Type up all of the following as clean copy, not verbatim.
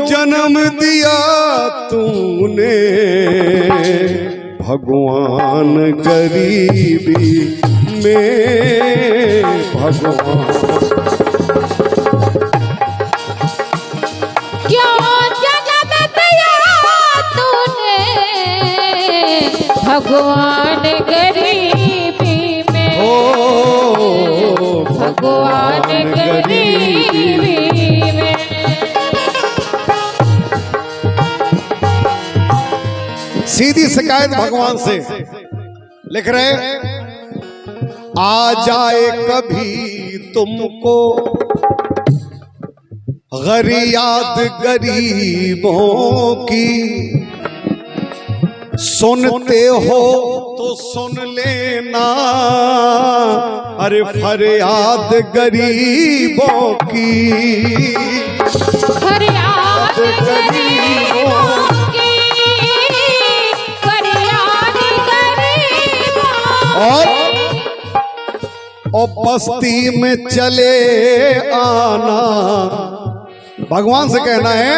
जन्म दिया तूने भगवान गरीबी में भगवान। क्या जन्म दिया तूने भगवान गरीबी में, ओ भगवान गरीबी में। सीधी शिकायत भगवान से लिख रहे, आ जाए कभी तुमको याद गरीबों की, सुनते हो तो सुन लेना अरे फरियाद गरीबों की, फरियाद गरीबों की, फरियाद गरीबों और बस्ती में चले आना। भगवान से कहना है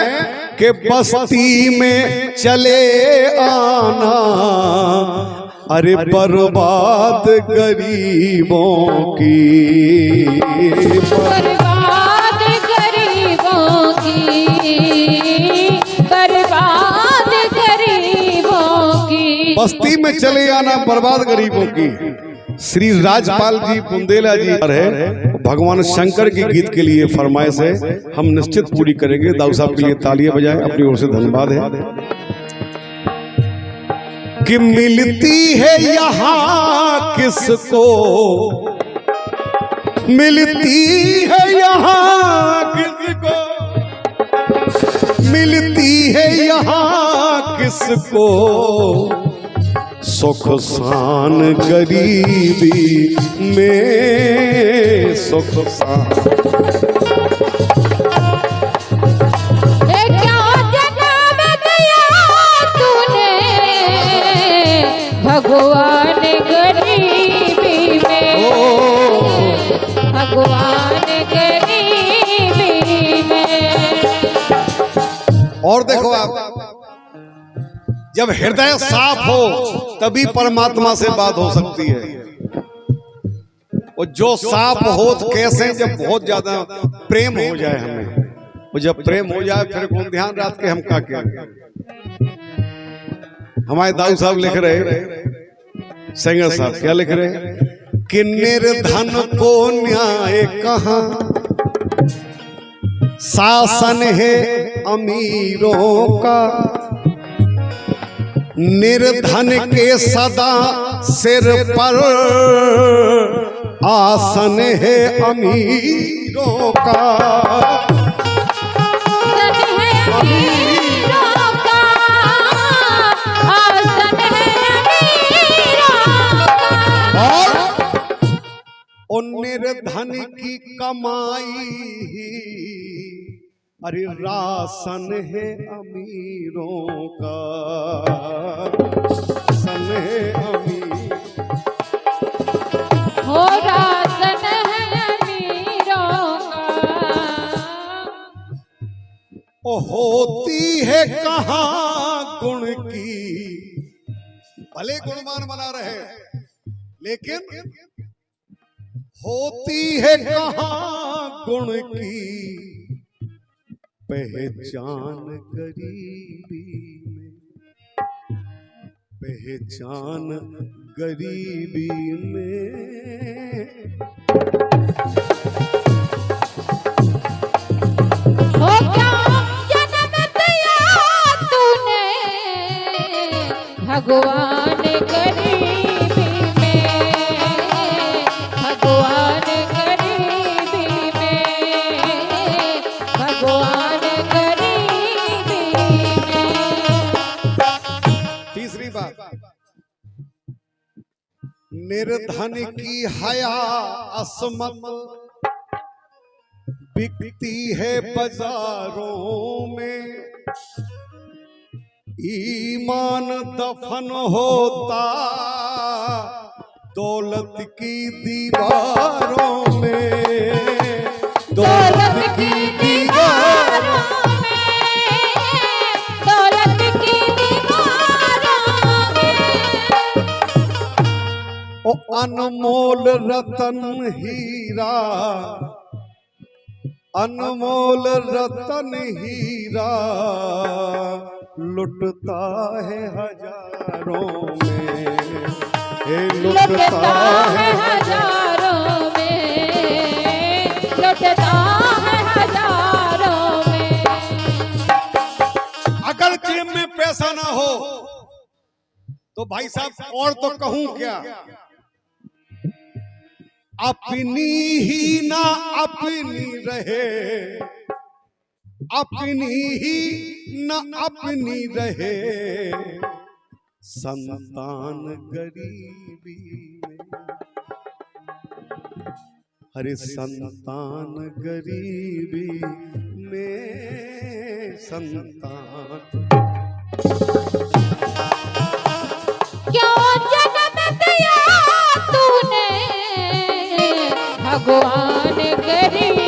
कि बस्ती में चले आना अरे बर्बाद गरीबों की, बर्बाद गरीबों की, बर्बाद गरीबों की। बस्ती में चले आना बर्बाद गरीबों की। श्री राजपाल जी बुंदेला जी है, भगवान शंकर के गीत के लिए फरमाइश है, हम निश्चित पूरी करेंगे। दाऊ साहब के लिए तालियां बजाएं, अपनी ओर से धन्यवाद है। कि मिलती है यहाँ किसको, मिलती है यहाँ किसको, मिलती है यहाँ किसको सुख सान गरीबी में, सुख सान। क्या जन्म दिया तूने भगवान गरीबी में, भगवान गरीबी में। और देखो आप, जब हृदय साफ हो तभी परमात्मा से बात हो सकती है। और जो साफ हो तो कैसे, जब बहुत ज्यादा प्रेम हो जाए हमें, और जब प्रेम हो जाए फिर कौन ध्यान रात के हम का क्या। हमारे दाऊ साहब लिख रहे, सिंगर साहब क्या लिख रहे, कि निर्धन को न्याय कहाँ, शासन है अमीरों का, निर्धन के सदा सिर पर आसन है अमीरों का, अमीरों का आसन है अमीरों का। और निर्धन की कमाई अरे राशन है अमीरों का, सन है अमीर, हो राशन है अमीरों का। ओ होती है कहाँ गुण की, भले गुणवान बना रहे लेकिन होती है कहाँ गुण की पहचान गरीबी में, पहचान गरीबी में। हो क्या जन्म दिया तूने भगवान गरीबी में, भगवान गरीबी में, भगवान गरीबी में। तीसरी बात, निर्धन की हया असमत बिकती है बाजारों में, ईमान दफन होता दौलत की दीवारों में, दौलत की दीवारों में, रतन हीरा, अनमोल रतन हीरा लुटता है हजारों में, हे लुटता है हजारों में, लुटता है हजारों में। अगर जेब में पैसा ना हो तो भाई साहब और तो कहूं क्या, अपनी ही ना अपनी रहे, अपनी ही न अपनी रहे, संतान गरीबी में, अरे संतान गरीबी में, संतान क्यों जन्म दिया तूने भगवान गरीब